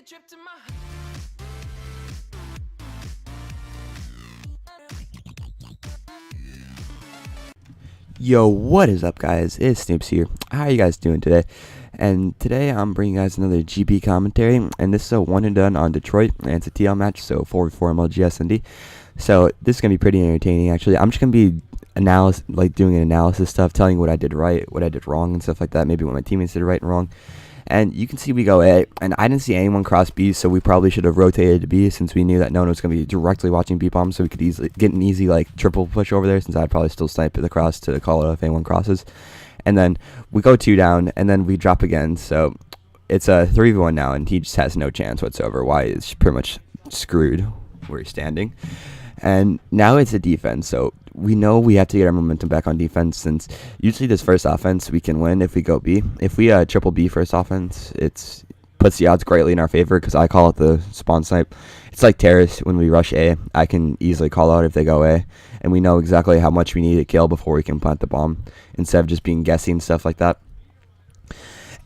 drip to my. Yo, what is up, guys? It's Snoops here. How are you guys doing today? And today I'm bringing you guys another GP commentary, and this is a one and done on Detroit, and it's a TL match, so 4v4 MLG SnD. So this is gonna be pretty entertaining. Actually, I'm just gonna be doing an analysis stuff, telling you what I did right, what I did wrong, and stuff like that. Maybe what my teammates did right and wrong. And you can see we go A, and I didn't see anyone cross B, so we probably should have rotated to B since we knew that no one was going to be directly watching B bomb, so we could easily get an easy triple push over there, since I'd probably still snipe the cross to call it if anyone crosses. And then we go 2 down, and then we drop again, so it's a 3v1 now, and he just has no chance whatsoever. Y is pretty much screwed where he's standing. And now it's a defense, so we know we have to get our momentum back on defense, since usually this first offense we can win if we go B. If we triple B first offense, it puts the odds greatly in our favor, because I call it the spawn snipe. It's like terrace when we rush A. I can easily call out if they go A, and we know exactly how much we need to kill before we can plant the bomb, instead of just being guessing and stuff like that.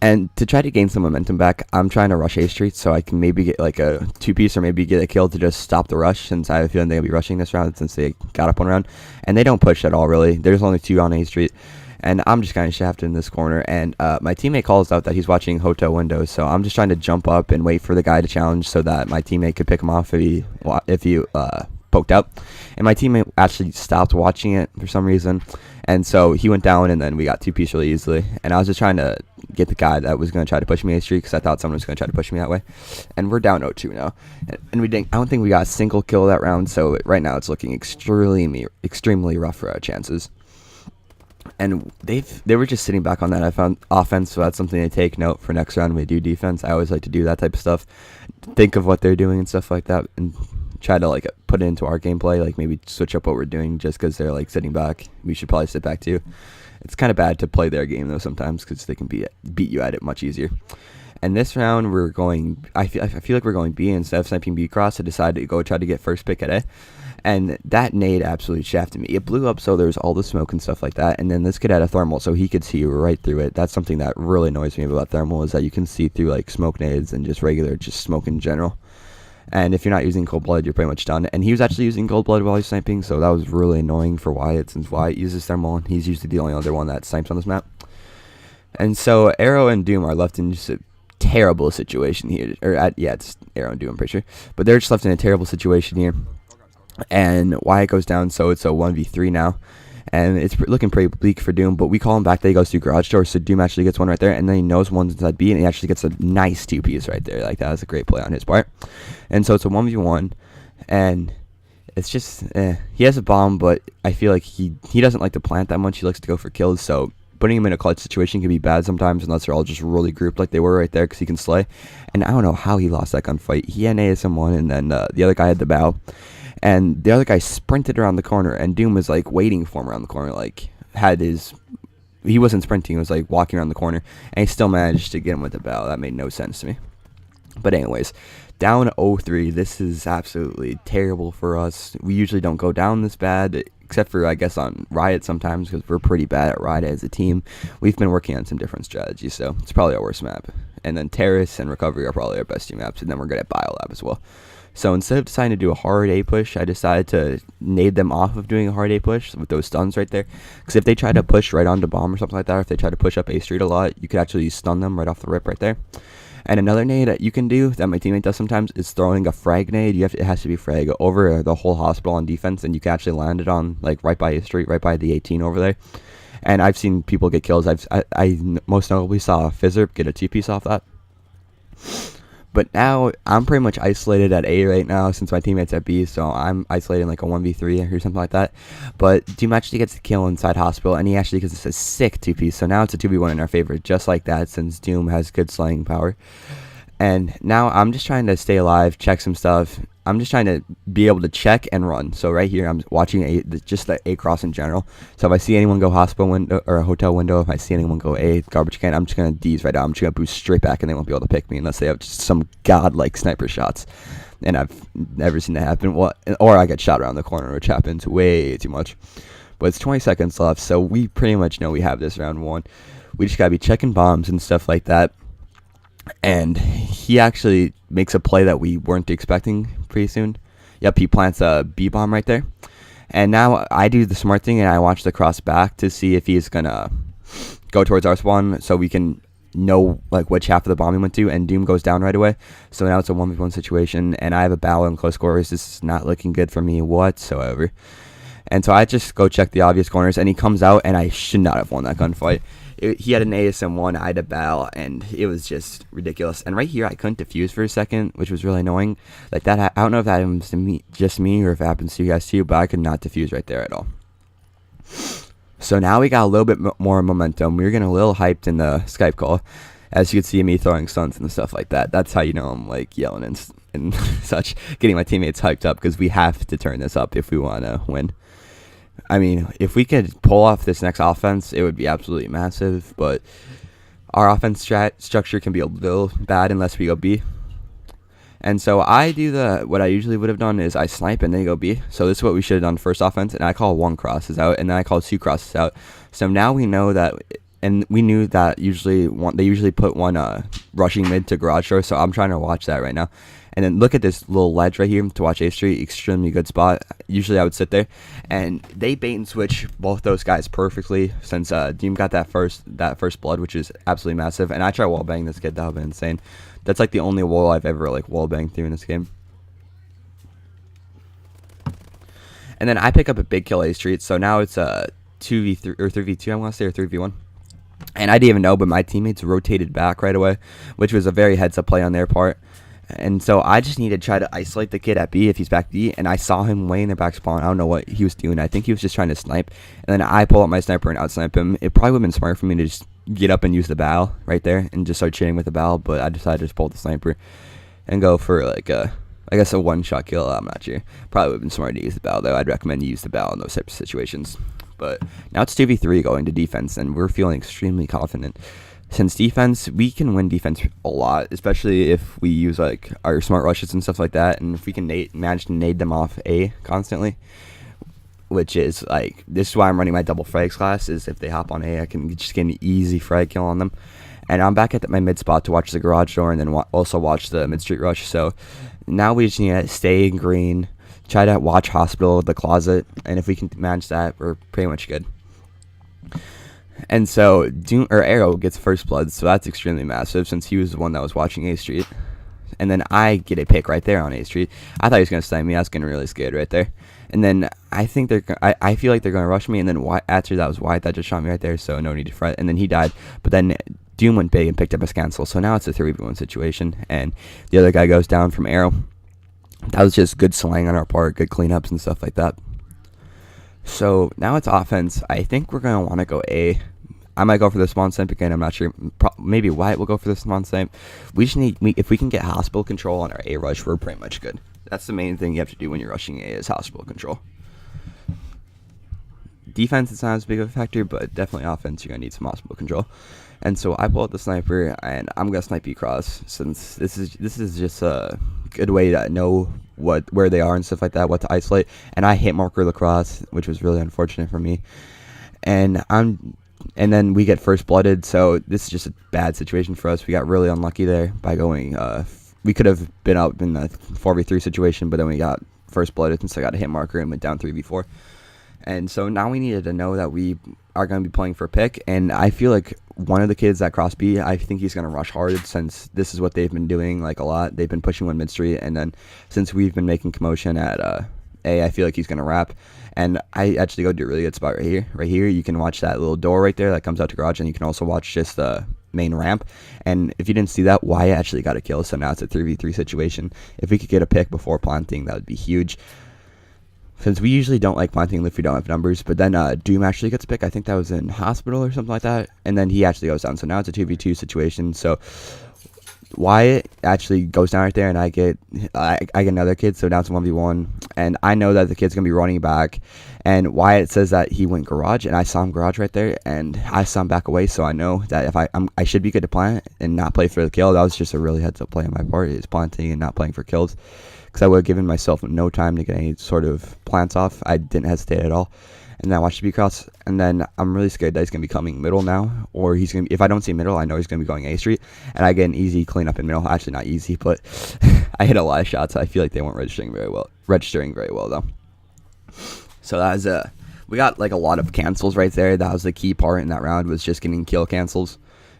And to try to gain some momentum back, I'm trying to rush A Street so I can maybe get like a 2-piece or maybe get a kill to just stop the rush, since I have a feeling they'll be rushing this round since they got up one round. And they don't push at all, really. There's only 2 on A Street. And I'm just kind of shafted in this corner. And my teammate calls out that he's watching hotel windows. So I'm just trying to jump up and wait for the guy to challenge so that my teammate could pick him off if he poked out. And my teammate actually stopped watching it for some reason. And so he went down, and then we got 2-piece really easily. And I was just trying to get the guy that was going to try to push me A Street, because I thought someone was going to try to push me that way. And we're down 0-2 now. And I don't think we got a single kill that round, so right now it's looking extremely rough for our chances. And they were just sitting back on that offense, so that's something to take note for next round when we do defense. I always like to do that type of stuff, think of what they're doing and stuff like that, and try to put it into our gameplay, maybe switch up what we're doing. Just because they're sitting back, we should probably sit back too. It's kind of bad to play their game though sometimes, because they can beat you at it much easier. And this round we're going, I feel like we're going B. Instead of sniping B cross, I decided to go try to get first pick at A. And that nade absolutely shafted me. It blew up, so there's all the smoke and stuff like that. And then this kid had a thermal, so he could see right through it. That's something that really annoys me about thermal, is that you can see through smoke nades and just smoke in general. And if you're not using cold blood, you're pretty much done. And he was actually using cold blood while he's sniping, so that was really annoying for Wyatt, since Wyatt uses thermal, and he's usually the only other one that snipes on this map. And so Arrow and Doom are left in just a terrible situation here. Yeah, it's Arrow and Doom, I'm pretty sure. But they're just left in a terrible situation here. And Wyatt goes down, so it's a 1v3 now. And it's looking pretty bleak for Doom, but we call him back. They goes through garage door, so Doom actually gets one right there, and then he knows one's inside B, and he actually gets a nice 2-piece right there. That was a great play on his part. And so it's a 1v1, and it's just, he has a bomb, but I feel like he doesn't like to plant that much. He likes to go for kills, so putting him in a clutch situation can be bad sometimes, unless they're all just really grouped like they were right there, because he can slay. And I don't know how he lost that gunfight. He had an ASM1, and then the other guy had the bow. And the other guy sprinted around the corner, and Doom was waiting for him around the corner, he wasn't sprinting, he was walking around the corner, and he still managed to get him with the bow. That made no sense to me. But anyways, down 0-3. This is absolutely terrible for us. We usually don't go down this bad, except for I guess on Riot sometimes, because we're pretty bad at Riot as a team. We've been working on some different strategies, so it's probably our worst map. And then Terrace and Recovery are probably our best 2 maps, and then we're good at Biolab as well. So instead of deciding to do a hard A push, I decided to nade them off of doing a hard A push with those stuns right there. Because if they try to push right onto bomb or something like that, or if they try to push up A Street a lot, you could actually stun them right off the rip right there. And another nade that you can do, that my teammate does sometimes, is throwing a frag nade. It has to be frag over the whole hospital on defense, and you can actually land it on right by A Street, right by the 18 over there. And I've seen people get kills. I most notably saw Fizzerp get a 2-piece off that. But now, I'm pretty much isolated at A right now, since my teammate's at B, so I'm isolated in a 1v3 or something like that. But Doom actually gets the kill inside hospital, and he actually gets a sick 2-piece, so now it's a 2v1 in our favor, just like that, since Doom has good slaying power. And now I'm just trying to stay alive, check some stuff. I'm just trying to be able to check and run. So right here, I'm watching just the A cross in general. So if I see anyone go hospital window or a hotel window, if I see anyone go A garbage can, I'm just gonna D's right out. I'm just gonna boost straight back, and they won't be able to pick me unless they have just some godlike sniper shots. And I've never seen that happen. Or I get shot around the corner, which happens way too much. But it's 20 seconds left, so we pretty much know we have this round 1. We just gotta be checking bombs and stuff like that. and he actually makes a play that we weren't expecting pretty soon. Yep, he plants a B bomb right there. And now I do the smart thing and I watch the cross back to see if he's gonna go towards our spawn so we can know like which half of the bomb he went to, and Doom goes down right away. So now it's a 1v1 situation and I have a battle in close quarters. This is not looking good for me whatsoever. And so I just go check the obvious corners and he comes out and I should not have won that gunfight. He had an ASM1, I had a battle, and it was just ridiculous. And right here I couldn't defuse for a second, which was really annoying. Like that, I don't know if that happens to me, just me, or if it happens to you guys too, but I could not defuse right there at all. So now we got a little bit more momentum. We were getting a little hyped in the Skype call. As you could see me throwing stuns and stuff like that. That's how you know I'm like yelling and such, getting my teammates hyped up, because we have to turn this up if we want to win. I mean, if we could pull off this next offense, it would be absolutely massive, but our offense structure can be a little bad unless we go B. And so I do what I usually would have done is I snipe and then go B. So this is what we should have done first offense, and I call 1 crosses out, and then I call 2 crosses out. So now we know that, and we knew that they usually put one rushing mid to garage door, so I'm trying to watch that right now. And then look at this little ledge right here to watch A Street. Extremely good spot. Usually I would sit there, and they bait and switch both those guys perfectly. Since Doom got that first blood, which is absolutely massive. And I try wall banging this kid. That would have been insane. That's like the only wall I've ever like wall banged through in this game. And then I pick up a big kill A Street. So now it's a 2v3 or 3v2. I want to say, or 3v1. And I didn't even know, but my teammates rotated back right away, which was a very heads up play on their part. And so I just need to try to isolate the kid at B if he's back B, and I saw him way in the back spawn. I don't know what he was doing. I think he was just trying to snipe, and then I pull up my sniper and outsnipe him. It probably would have been smart for me to just get up and use the bow right there and just start cheating with the bow, but I decided to just pull the sniper and go for like I guess a one-shot kill. I'm not sure. Probably would have been smart to use the bow, though. I'd recommend you use the bow in those types of situations. But now it's 2v3 going to defense, and we're feeling extremely confident. Since defense, we can win defense a lot, especially if we use like our smart rushes and stuff like that, and if we can manage to nade them off A constantly, which is like, this is why I'm running my double frags class, is if they hop on A, I can just get an easy frag kill on them. And I'm back at my mid spot to watch the garage door, and then also watch the mid street rush. So now we just need to stay in green, try to watch hospital, the closet, and if we can manage that, we're pretty much good. And so Arrow gets first blood, so that's extremely massive since he was the one that was watching A Street. And then I get a pick right there on A Street. I thought he was going to snipe me. I was getting really scared right there. And then I think I feel like they're going to rush me, and then after that was White that just shot me right there, so no need to fret. And then he died, but then Doom went big and picked up a cancel, so now it's a 3v1 situation, and the other guy goes down from Arrow. That was just good slang on our part, good cleanups and stuff like that. So now it's offense. I think we're going to want to go A. I might go for the spawn snipe again. I'm not sure. Maybe White will go for the spawn snipe. We just need, if we can get hospital control on our A rush, we're pretty much good. That's the main thing you have to do when you're rushing A, is hospital control. Defense is not as big of a factor, but definitely offense, you're going to need some hospital control. And so I pull out the sniper, and I'm going to snipe B cross, since this is just a good way to know where they are and stuff like that, what to isolate. And I hit marker the cross, which was really unfortunate for me. And then we get first blooded, so this is just a bad situation for us. We got really unlucky there by going, we could have been out in the 4v3 situation, but then we got first blooded since I got a hit marker and went down 3v4. And so now we needed to know that we are going to be playing for a pick, and I feel like one of the kids that cross B, I think he's going to rush hard, since this is what they've been doing like a lot. They've been pushing one mid street, and then since we've been making commotion at A, I feel like he's going to wrap. And I actually go to a really good spot right here. Right here, you can watch that little door right there that comes out to garage, and you can also watch just the main ramp. And if you didn't see that, Wyatt actually got a kill, so now it's a 3v3 situation. If we could get a pick before planting, that would be huge, since we usually don't like planting if we don't have numbers. But then Doom actually gets a pick. I think that was in hospital or something like that, and then he actually goes down. So now it's a 2v2 situation. So Wyatt actually goes down right there, and I get another kid, so now it's 1v1, and I know that the kid's gonna be running back, and Wyatt says that he went garage, and I saw him garage right there, and I saw him back away, so I know that if I should be good to plant and not play for the kill. That was just a really heads up play on my part, is planting and not playing for kills, because I would have given myself no time to get any sort of plants off. I didn't hesitate at all. and then I watch GB cross, and then I'm really scared that he's gonna be coming middle now, or he's gonna. If I don't see middle, I know he's gonna be going A Street, and I get an easy cleanup in middle. Actually, not easy, but I hit a lot of shots. I feel like they weren't registering very well. Though. So that was we got like a lot of cancels right there. That was the key part in that round, was just getting kill cancels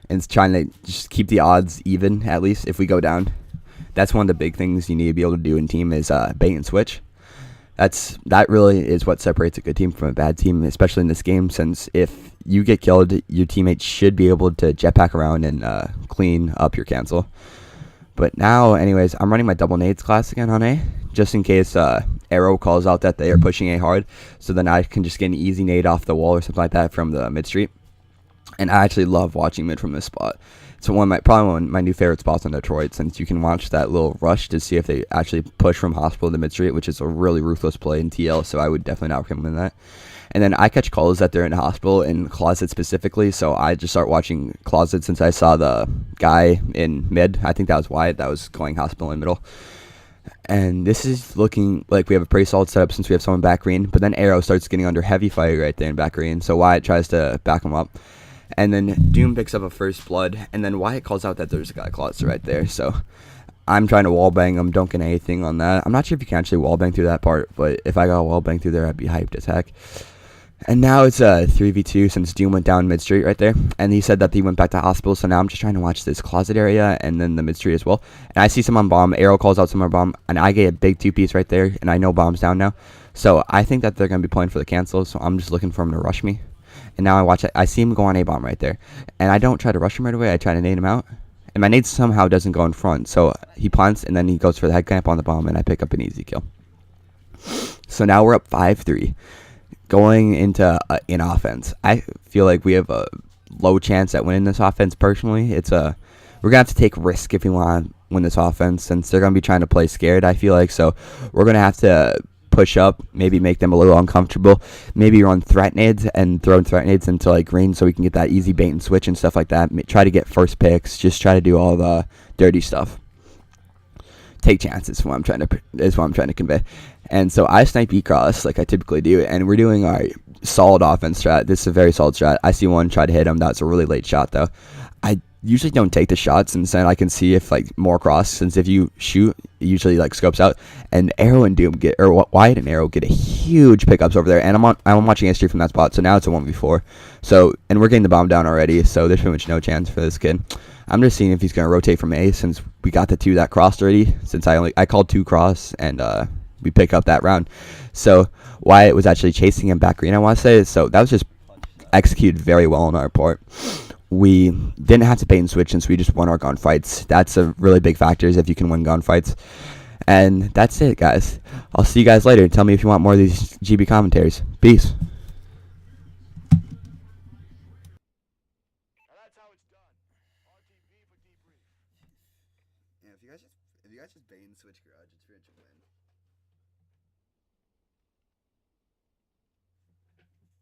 and trying to just keep the odds even, at least if we go down. That's one of the big things you need to be able to do in team is bait and switch. That really is what separates a good team from a bad team, especially in this game, since if you get killed, your teammates should be able to jetpack around and clean up your cancel. But now, anyways, I'm running my double nades class again on A, just in case Arrow calls out that they are pushing A hard, so then I can just get an easy nade off the wall or something like that from the mid street. And I actually love watching mid from this spot. It's probably one of my new favorite spots in Detroit, since you can watch that little rush to see if they actually push from hospital to mid street, which is a really ruthless play in TL, so I would definitely not recommend that. And then I catch calls that they're in hospital in closet specifically, so I just start watching closet since I saw the guy in mid. I think that was Wyatt that was going hospital in middle. And this is looking like we have a pretty solid setup since we have someone back green, but then Arrow starts getting under heavy fire right there in back green, so Wyatt tries to back him up. And then Doom picks up a first blood, and then Wyatt calls out that there's a guy closet right there, so I'm trying to wallbang him, don't get anything on that. I'm not sure if you can actually wallbang through that part, but if I got a wallbang through there, I'd be hyped as heck. And now it's a 3v2 since Doom went down mid-street right there. And he said that he went back to hospital, so now I'm just trying to watch this closet area and then the mid-street as well. And I see someone bomb. Arrow calls out someone bomb, and I get a big two-piece right there, and I know bomb's down now. So I think that they're going to be playing for the cancel, so I'm just looking for him to rush me. And now I see him go on A-bomb right there. And I don't try to rush him right away. I try to nade him out. And my nade somehow doesn't go in front, so he plants, and then he goes for the head clamp on the bomb, and I pick up an easy kill. So now we're up 5-3. Going into in offense, I feel like we have a low chance at winning this offense. Personally, we're gonna have to take risk if we want to win this offense, since they're gonna be trying to play scared. I feel like, so we're gonna have to push up, maybe make them a little uncomfortable, maybe run threat nades and throw threat nades into like green, so we can get that easy bait and switch and stuff like that. Try to get first picks, just try to do all the dirty stuff. Take chances is what I'm trying to convey. And so I snipe E-cross like I typically do, and we're doing our solid offense strat. This is a very solid strat. I see one, try to hit him. That's a really late shot though. I usually don't take the shots, and then I can see if like more cross, since if you shoot, it usually like scopes out. And Arrow and Doom Wyatt and Arrow get a huge pickups over there, and I'm watching history from that spot. So now it's a 1v4. So, and we're getting the bomb down already, so there's pretty much no chance for this kid. I'm just seeing if he's gonna rotate from A, since we got the two that crossed already. Since I called 2 cross, and we pick up that round. So Wyatt was actually chasing him back green, I want to say. So that was just executed very well on our part. We didn't have to bait and switch, since we just won our gunfights. That's a really big factor, is if you can win gunfights. And that's it, guys. I'll see you guys later. Tell me if you want more of these GB commentaries. Peace. Yeah, if you guys just bait and switch garage, it's pretty much a win.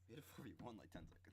We had a 4v1 like 10 seconds.